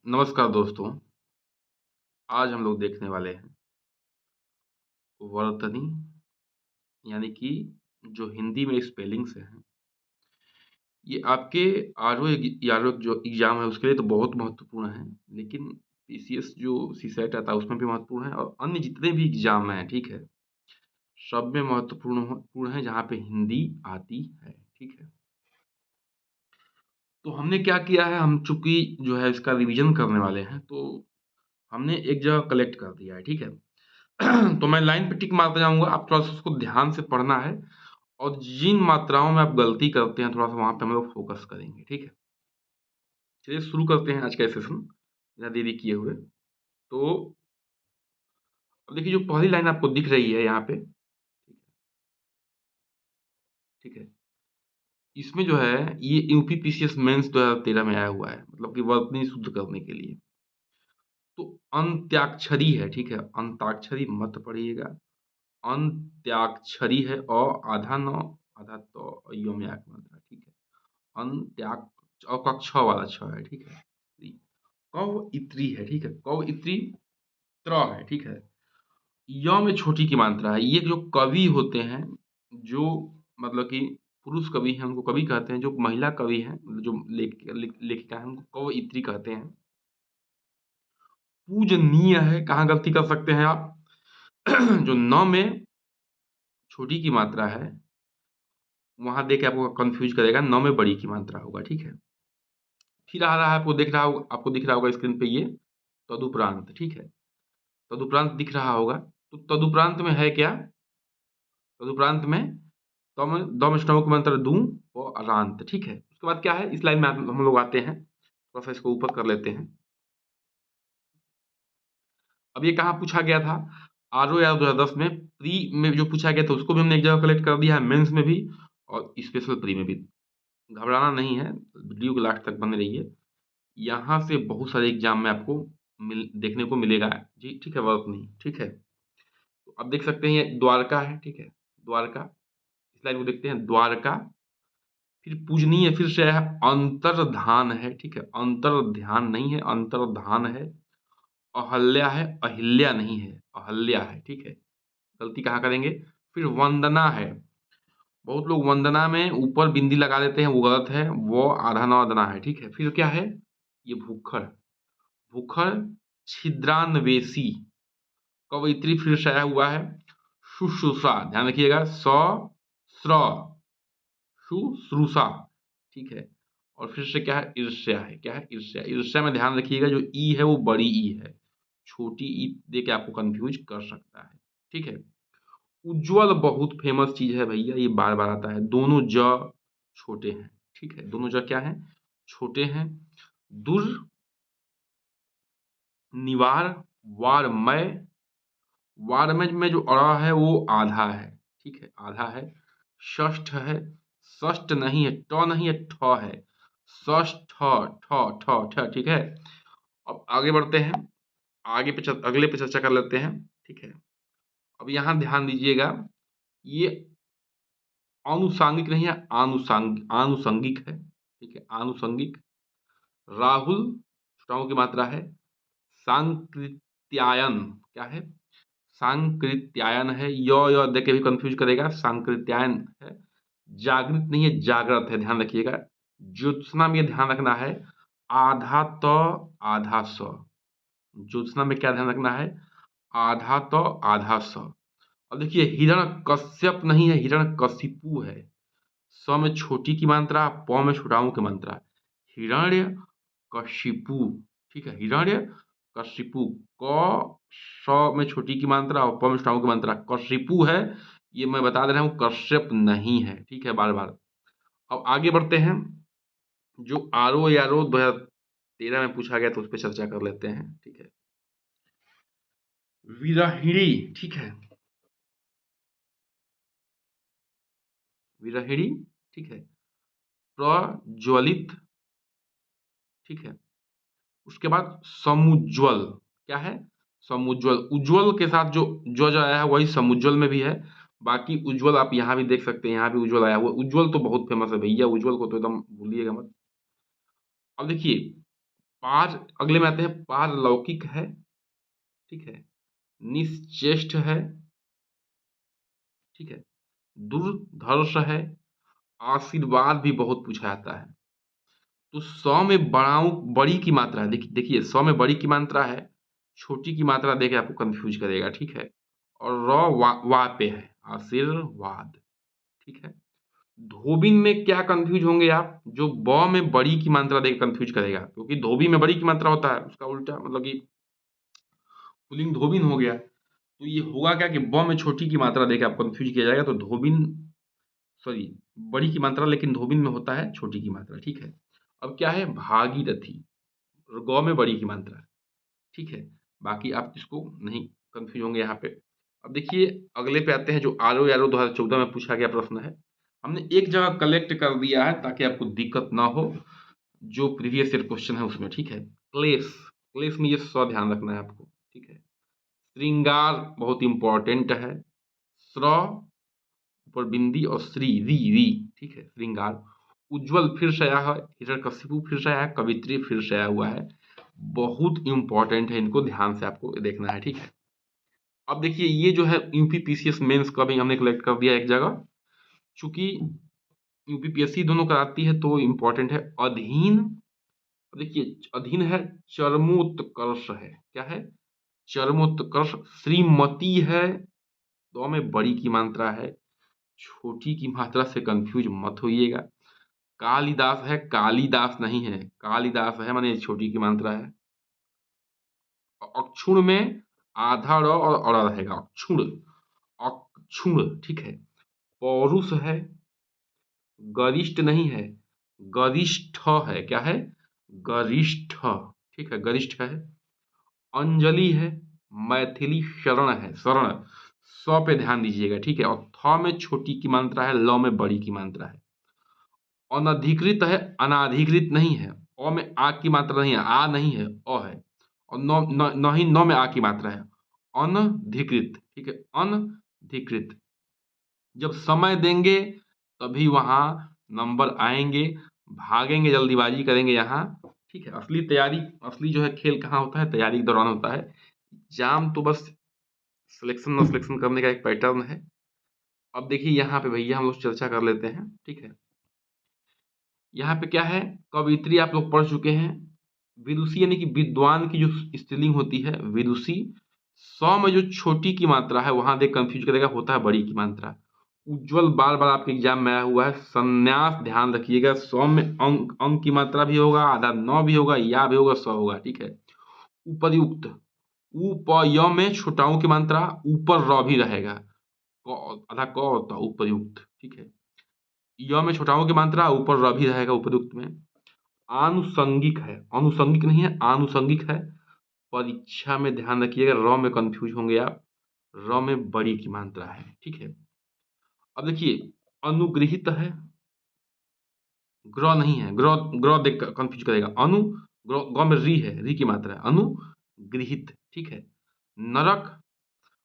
नमस्कार दोस्तों, आज हम लोग देखने वाले हैं वर्तनी यानी कि जो हिंदी में स्पेलिंग्स हैं, ये आपके आरओ जो एग्ज़ाम है उसके लिए तो बहुत महत्वपूर्ण है, लेकिन पीसीएस जो सीसैट आता है उसमें भी महत्वपूर्ण है और अन्य जितने भी एग्ज़ाम हैं, ठीक है? सब में महत्वपूर्ण है जहाँ पे हिंदी आती है, ठीक है? तो हमने क्या किया है, हम चूँकि जो है इसका रिवीज़न करने वाले हैं, तो हमने एक जगह कलेक्ट कर दिया है, ठीक है? तो मैं लाइन पे टिक मारता जाऊँगा, आप थोड़ा-सा उसको ध्यान से पढ़ना है और जिन मात्राओं में आप गलती करते हैं, थोड़ा-सा वहाँ पे हम लोग फ़ोकस करेंगे, ठीक है? चलिए शुरू करते हैं आज का सेशन, बिना देरी किए हुए। तो अब देखिए जो पहली लाइन आपको दिख रही है यहाँ पे, ठीक है? इसमें जो है ये यूपी पीसीएस मेंस 2013 में आया हुआ है, मतलब कि वर्तनी शुद्ध करने के लिए। तो अंत्याक्षरी है, ठीक है? अंताक्षरी मत पढ़िएगा। अंत्याक्षरी है आधा न, आधा तो यो में आ के बनता है, ठीक है? अंत्याक का छ वाला छ है, ठीक है? कव-इत्री है, ठीक है? कव-इत्री त्र है, ठीक है? य में छोटी की मात्रा है। ये जो कवि होते हैं, जो मतलब कि पुरुष कवि हैं, उनको कवि कहते हैं। जो महिला कवि हैं, जो लेखिका हैं, उनको कवयित्री कहते हैं। पूजनीय है, कहाँ गलती कर सकते हैं आप? जो न में छोटी की मात्रा है, वहाँ देख के आपको कन्फ्यूज़ करेगा, न में बड़ी की मात्रा होगा, ठीक है? फिर आ रहा है, आपको दिख रहा होगा स्क्रीन पे ये तदुपरांत, ठीक है? तदुपरांत दिख रहा होगा। तो तदुपरांत में है क्या? तदुपरांत में द में श्रवण मंत्र दूं और रांत, ठीक है? उसके बाद क्या है, इस लाइन में हम लोग आते हैं, थोड़ा सा इसको ऊपर कर लेते हैं। अब ये कहाँ पूछा गया था? आरओ या 2010 में प्री में जो पूछा गया था उसको भी हमने एक जगह कलेक्ट कर दिया है, मेंस में भी और स्पेशल प्री में भी। घबराना नहीं है, वीडियो को लास्ट तक बने रहिए। यहाँ से बहुत सारे एग्जाम में आपको देखने को मिलेगा जी, ठीक है? वर्क नहीं, ठीक है? तो अब देख सकते हैं ये द्वारका है, ठीक है? द्वारका, इस लाइन को देखते हैं, द्वारका। फिर पूजनीय फिर से है, अंतर्धान है, ठीक है? अंतर्ध्यान नहीं है, अंतर्धान है। अहल्या है, अहिल्या नहीं है, अहल्या है, ठीक है? गलती कहाँ करेंगे? फिर वंदना है। बहुत लोग वंदना में ऊपर बिंदी लगा देते हैं, वो गलत है, वो आधा न अदना है, ठीक है? फिर क्या है? ये भूखड़, भूखड़, छिद्रान्वेषी, कवयित्री फिर से आया हुआ है, शुश्रूषा, ध्यान रखिएगा, श्र, शुश्रूषा, ठीक है? और फिर से क्या है? ईर्ष्या है, क्या है? ईर्ष्या। ईर्ष्या में ध्यान रखिएगा, जो ई है वो बड़ी ई है, छोटी ई दे के आपको कन्फ्यूज़ कर सकता है, ठीक है? उज्ज्वल बहुत फ़ेमस चीज़ है भैया, ये बार-बार आता है, दोनों ज छोटे हैं, ठीक है? दोनों ज क्या हैं? छोटे हैं। दुर, निवार, वारमय, वारमय में जो अ है वो आधा है, ठीक है? आधा है। षष्ठ है, षष्ठ नहीं है, ट नहीं है, ठ है। षष्ठ, ठ, ठ, ठ, ठीक है? अब आगे बढ़ते हैं, अगले पे चर्चा कर लेते हैं, ठीक है? अब यहाँ ध्यान दीजिएगा, ये आनुषांगिक नहीं है, आनुषंगिक है, ठीक है? आनुषंगिक। राहुल, छुटाओं की मात्रा है। सांकृत्यायन, क्या है? सांकृत्यायन है, य देख के भी कन्फ्यूज़ करेगा, सांकृत्यायन है। जागृत नहीं है, जागृत है, ध्यान रखिएगा। ज्योत्सना में ये ध्यान रखना है, आधा त, आधा स। ज्योत्सना में क्या ध्यान रखना है? आधा त, आधा स। अब देखिए हिरण्यकश्यप नहीं है, हिरण्यकशिपु है। स में छोटी की मात्रा, प में छुटाऊँ की मात्रा। हिरण्यकशिपु, ठीक है? हिरण्यकशिपु, क श में छोटी की मात्रा और प में छुटाऊँ की मात्रा। कशिपु है, ये मैं बता दे रहा हूँ, कश्यप नहीं है, ठीक है? बार-बार। अब आगे बढ़ते हैं, जो आरओ या रो 2013 में पूछा गया था उस पे चर्चा कर लेते हैं, ठीक है? विरहिणी, ठीक है? विरहिणी, ठीक है? प्रज्वलित, ठीक है? उसके बाद समुज्ज्वल, क्या है? समुज्ज्वल। उज्ज्वल के साथ जो जो आया है वही समुज्ज्वल में भी है। बाकी उज्ज्वल आप यहाँ भी देख सकते हैं, यहाँ भी उज्ज्वल आया हुआ है। उज्ज्वल तो बहुत फ़ेमस है भैया, उज्ज्वल को तो एकदम भूलिएगा मत। अब देखिए, अगले में आते हैं, पारलौकिक है, ठीक है, निश्चेष्ट है, ठीक है, दुर्धर्ष है, आशीर्वाद भी बहुत पूछा जाता है। तो 100 में बड़ी की मात्रा है, देखिए 100 में बड़ी की मात्रा है, छोटी की मात्रा देके आपको कंफ्यूज करेगा, ठीक है। और वा पे है, आशीर्वाद, ठीक है। धोबिन में क्या कंफ्यूज होंगे आप, जो ब में बड़ी की मात्रा देके कंफ्यूज करेगा, क्योंकि धोबी में बड़ी की मात्रा होता है, उसका उल्टा मतलब कि पुल्लिंग धोबिन हो गया। तो ये होगा क्या कि ब में छोटी की मात्रा देके आप कंफ्यूज किया जाएगा, तो धोबिन, सॉरी, बड़ी की मात्रा लेकिन धोबिन में होता है छोटी की मात्रा, ठीक है। अब क्या है, भागीरथी, गौ में बड़ी की मात्रा, ठीक है। बाकी आप इसको नहीं कंफ्यूज होंगे यहाँ पे। अब देखिए अगले पे आते हैं, जो RO 2014 में पूछा गया प्रश्न है। हमने एक जगह कलेक्ट कर दिया है ताकि आपको दिक्कत ना हो, जो प्रीवियस ईयर क्वेश्चन है उसमें, ठीक है। क्लेश, क्लेश में ये ध्यान रखना है आपको, ठीक है। श्रृंगार बहुत इंपॉर्टेंट है, श्र ऊपर बिंदी और श्री, री, ठीक है, श्रृंगार। उज्ज्वल फिर से आया है, हिरण्यकशिपु फिर से आया है, कवित्री फिर से आया हुआ है, बहुत इंपॉर्टेंट है, इनको ध्यान से आपको देखना है, ठीक है। अब देखिए ये जो है यूपीपीसीएस मेंस का भी हमने कलेक्ट कर दिया एक जगह, चूंकि यूपीपीएससी दोनों कराती है तो इंपॉर्टेंट है। अधीन, देखिए अधीन है, चरमोत्कर्ष है, क्या है, चरमोत्कर्ष। श्रीमती है, दो में बड़ी की मात्रा है, छोटी की मात्रा से कंफ्यूज मत होइएगा। कालिदास है, कालिदास नहीं है, कालिदास है, माने छोटी की मात्रा है। अक्षुण में आधा र और रहेगा, अक्षुण, अक्षुण, ठीक है। पौरुष है, गरिष्ठ नहीं है, गरिष्ठ है, क्या है, गरिष्ठ, ठीक है, गरिष्ठ है। अंजलि है, मैथिली शरण है, शरण, पे ध्यान दीजिएगा, ठीक है। और थ में छोटी की मात्रा है, ल में बड़ी की मात्रा है। अनधिकृत है, अनाधिकृत नहीं है, अ में आ की मात्रा नहीं है, आ नहीं है, अ है। और न ही न में आ की मात्रा है, अनधिकृत, ठीक है, अनधिकृत। जब समय देंगे तभी वहां नंबर आएंगे, भागेंगे जल्दीबाजी करेंगे यहाँ, ठीक है। असली तैयारी, असली जो है खेल कहाँ होता है, तैयारी के दौरान होता है। एग्जाम तो बस सिलेक्शन न सिलेक्शन करने का एक पैटर्न है। अब देखिए यहाँ पे भैया हम लोग चर्चा कर लेते हैं, ठीक है। यहाँ पे क्या है, कवित्री आप लोग पढ़ चुके हैं। विदुषी यानी कि विद्वान की जो स्त्रीलिंग होती है, विदुषी। 100 में जो छोटी की मात्रा है वहां देख कंफ्यूज करेगा, होता है बड़ी की मात्रा। उज्ज्वल बार बार आपके एग्जाम में आया हुआ है। संन्यास ध्यान रखिएगा, 100 में अंक की मात्रा भी होगा, आधा न भी होगा, या भी होगा, 100 होगा, ठीक है। उपयुक्त, य में छोटाओं की मात्रा, ऊपर र भी रहेगा, आधा क होता, उपयुक्त, ठीक है। य में छोटाओं की मात्रा, ऊपर र भी रहेगा उपयुक्त में। आनुषंगिक है, अनुषंगिक नहीं है, आनुषंगिक है। परीक्षा में ध्यान रखिएगा, र में कंफ्यूज होंगे आप, र में बड़ी की मात्रा है, ठीक है। अब देखिए अनुगृहित है, ग्रह नहीं है, ग्रह ग्रह देख कंफ्यूज करेगा। अनु, ग में री है, री की मात्रा है, अनुगृहित, ठीक है। नरक,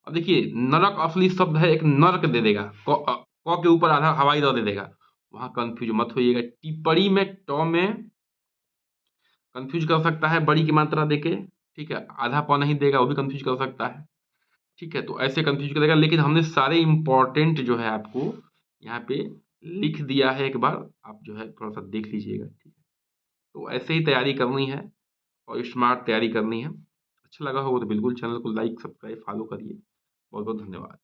अब देखिए नरक असली शब्द है, एक नर्क दे देगा, क के ऊपर आधा हवाई दे देगा, वहां कंफ्यूज मत होइएगा। टिप्पणी में ट में कंफ्यूज कर सकता है बड़ी की मात्रा देके, ठीक है। आधा प नहीं देगा, वो भी कंफ्यूज कर सकता है, ठीक है। तो ऐसे कंफ्यूज करेगा, लेकिन हमने सारे इंपॉर्टेंट जो है आपको यहाँ पे लिख दिया है, एक बार आप जो है थोड़ा सा देख लीजिएगा, ठीक है। तो ऐसे ही तैयारी करनी है और स्मार्ट तैयारी करनी है। अच्छा लगा होगा तो बिल्कुल चैनल को लाइक, सब्सक्राइब, फॉलो करिए। बहुत बहुत धन्यवाद।